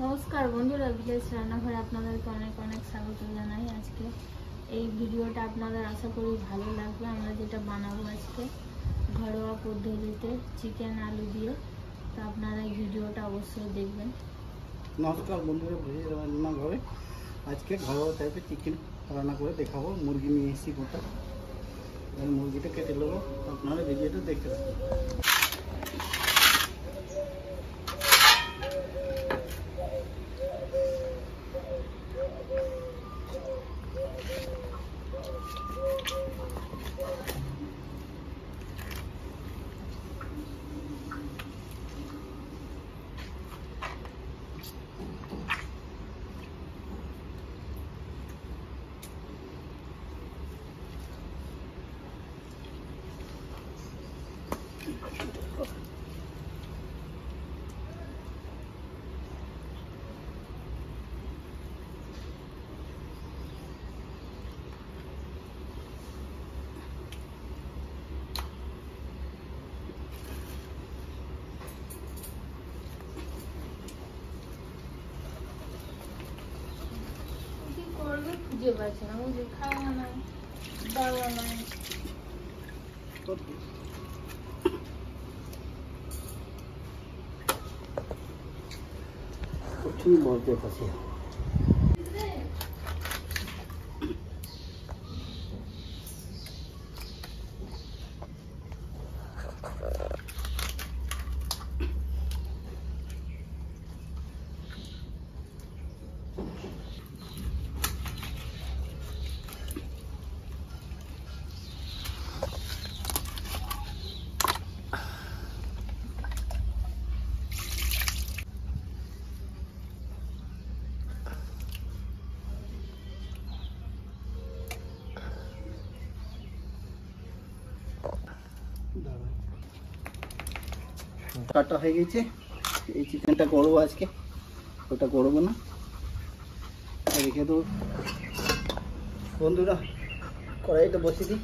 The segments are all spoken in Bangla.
নমস্কার বন্ধুরা, ভিলেজ রান্নাঘরে আপনাদেরকে অনেক অনেক স্বাগত জানাই। আজকে এই ভিডিওটা আপনাদের আশা করি ভালো লাগবে। আমরা যেটা বানাবো আজকে ঘরোয়া পদ্ধতিতে চিকেন আলু দিয়ে, তো আপনারা এই ভিডিওটা অবশ্যই দেখবেন। নমস্কার বন্ধুরা, ভিলেজ রান্নাঘরে আজকে ঘরোয়া টাইপের চিকেন রান্না করে দেখাবো। মুরগি নিয়ে এসেছি গোটা, মুরগিটা কেটে নেবো, আপনারা ভিডিওটা দেখতে পাবেন। খুঁজে পাচ্ছি না, বুঝলি, খাওয়া নাই, দাওয়া নাই। कुछ नहीं बोलते फंसे। কাটা হয়ে গেছে, এই চিকেনটা করবো আজকে, ওটা করবো না, রেখে দেবো। বন্ধুরা কড়াইটা বসিয়ে দিই।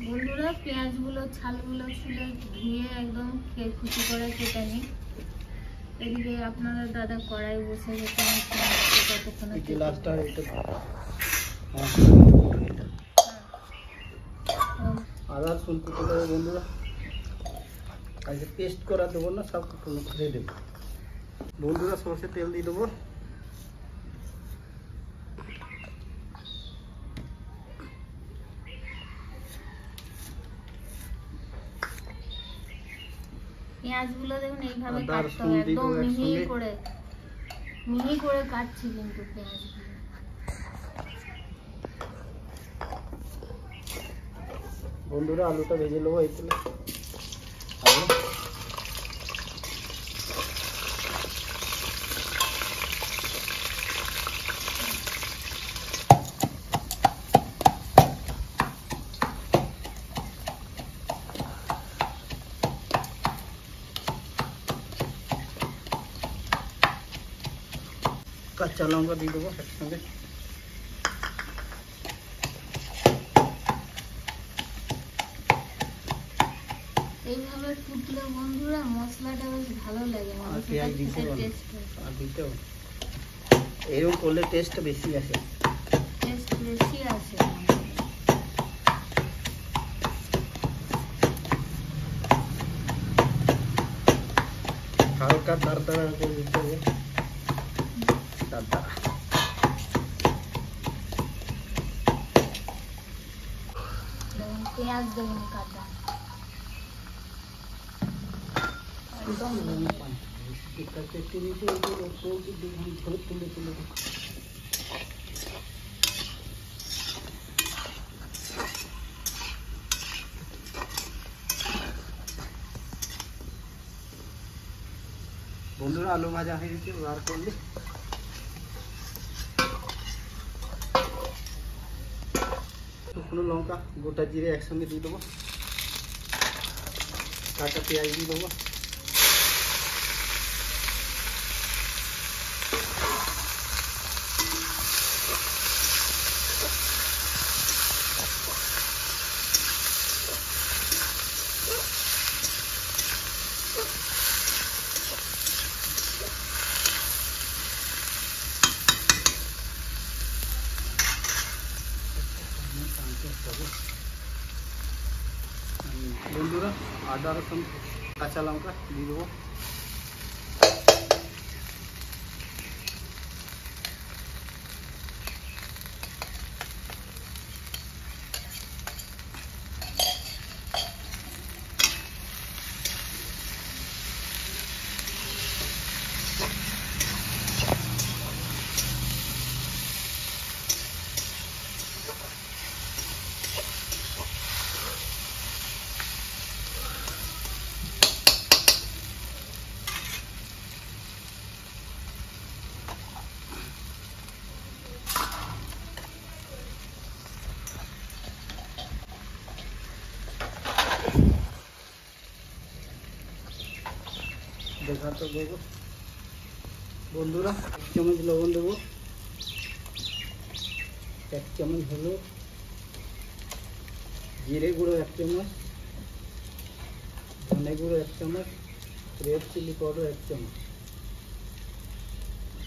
বন্ধুরা পেঁয়াজগুলো ছালগুলো ছুলে ধুয়ে একদম কুচি করে কেটে নিই। এদিকে আপনাদের দাদা কড়াই বসে গেছে, কতক্ষণে গ্লাসটা আদা রসুন কুচি দেবো। বন্ধুরা আজকে পেস্ট করা দেবো না, সব খুলে দেবো। বন্ধুরা সরষের তেল দিয়ে দেবো। পেঁয়াজগুলো দেখুন এইভাবে কাটতে হবে, একদম মিহি করে কাটছি কিন্তু পেঁয়াজগুলো। বন্ধুরা আলুটা ভেজে নেবো এই তেলে। কাঁচা লঙ্কা দিয়ে দেবো একসঙ্গে। এইভাবে ফুটলে বন্ধুরা মশলাটা বেশ ভালো লাগে, এরকম করলে টেস্ট বেশি আসে। হালকা দাঁড়া করে দিতে হবে। পেঁয়াজ দেখুন কাটা, বন্ধুরা আলু ভাজা হয়ে গেছে, বার করলে শুকনো লঙ্কা গোটা জিরে একসঙ্গে দিয়ে দেবো, কাটা পেঁয়াজ দিয়ে দেবো, আদা রসুন কাঁচা লঙ্কা দিয়ে দেবো। দেখা তো দেবো বন্ধুরা, 1 চামচ লবণ দেবো, 1 চামচ হলুদ, জিরে গুঁড়ো 1 চামচ, ধনে গুঁড়ো 1 চামচ, রেড চিলি পাউডার 1 চামচ,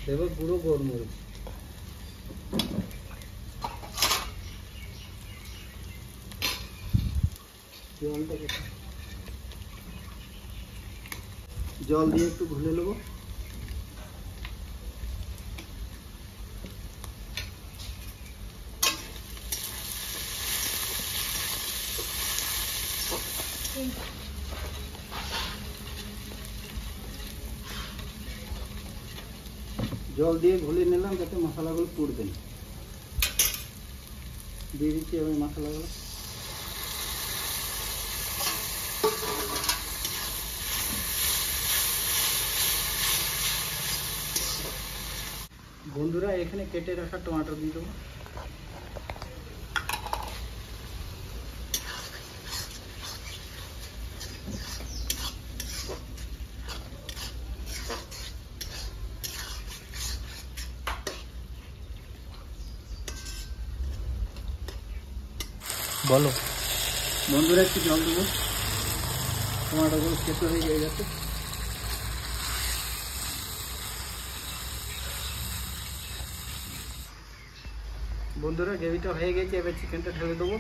দেবো গুঁড়ো গোলমরিচ। জল দিয়ে একটু ঘুলে নেবো। জল দিয়ে ঘুলে নিলাম যাতে মশলাগুলো পুড়বে না। দিয়ে দিচ্ছি আমি মশলাগুলো। বন্ধুরা এখানে কেটে রাখা টমেটো দিয়ে দেবো। বলো বন্ধুরা, একটু জল দেবো, টমেটোগুলো সেদ্ধ হয়ে গেছে। বন্ধুরা গ্রেভিটা হয়ে গেছে, এবার চিকেনটা ঢেলে দেবো,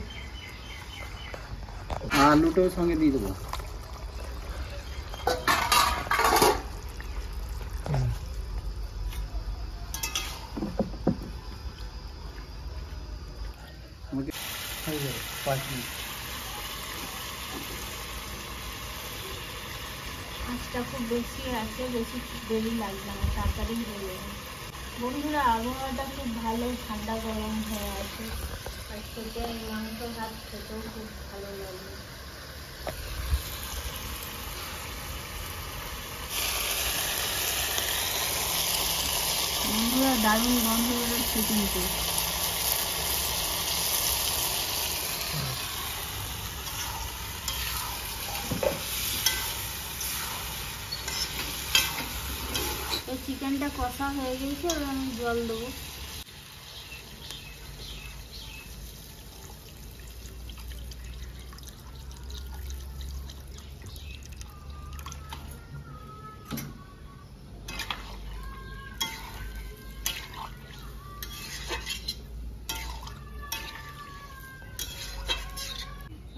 আলুটাও সঙ্গে দিয়ে দেবো। আমাকে 5 মিনিট। আঁচটা খুব বেশি আছে, বেশি দেরি লাগবে না, তাড়াতাড়ি হয়ে যাবে। বন্ধুরা আবহাওয়াটা খুব ভালো, ঠান্ডা গরম হয়ে আছে, আর খেতে মাংস ভাত খেতেও খুব ভালো লাগবে। বন্ধুরা দারুণ গন্ধ বেরোচ্ছে কিন্তু। চিকেনটা কষা হয়ে গেছে, এবার আমি জল দেবো।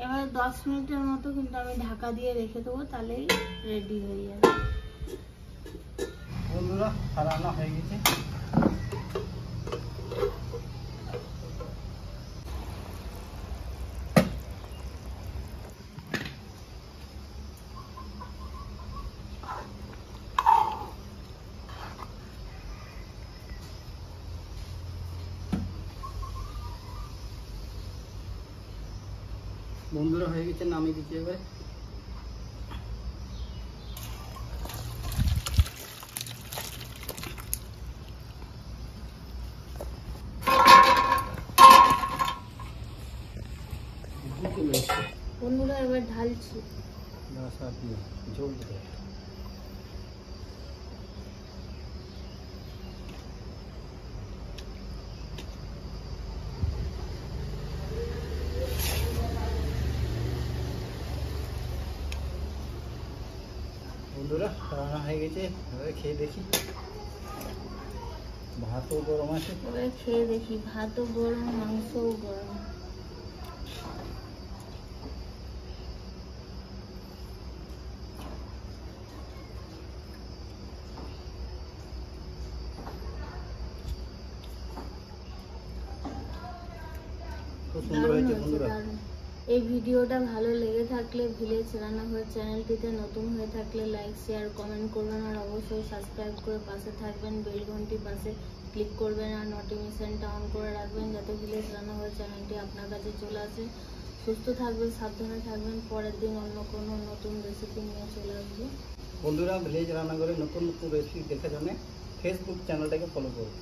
এবার 10 মিনিটের মতো কিন্তু আমি ঢাকা দিয়ে রেখে দেবো, তাহলেই রেডি হয়ে যাবে। বন্ধুরা রান্না হয়ে গেছে। বন্ধুরা হয়ে গেছে, নামিয়ে দিচ্ছি এবারে। বন্ধুরা এবার ঢালছি। ঝোল দেবো। বন্ধুরা রান্না হয়ে গেছে, এবারে খেয়ে দেখি। ভাতও গরম আছে, এবারে খেয়ে দেখি, ভাতও গরম, মাংসও গরম। সুন্দর দারুণ হয়েছে হয়েছে, বন্ধুরা। দারুণ। এই ভিডিওটা ভালো লেগে থাকলে ভিলেজ রান্নাঘর চ্যানেলটিতে নতুন হয়ে থাকলে লাইক শেয়ার কমেন্ট করবেন, আর অবশ্যই সাবস্ক্রাইব করে পাশে থাকবেন, বেল ঘন্টি পাশে ক্লিক করবেন আর নোটিফিকেশনটা অন করে রাখবেন যাতে ভিলেজ রান্নাঘর চ্যানেলটি আপনার কাছে চলে আসে। সুস্থ থাকবেন, সাবধানে থাকবেন, পরের দিন অন্য কোনো নতুন রেসিপি নিয়ে চলে আসবো। বন্ধুরা ভিলেজ রান্নাঘরে নতুন নতুন রেসিপি দেখার জন্য ফেসবুক চ্যানেলটাকে ফলো করুন।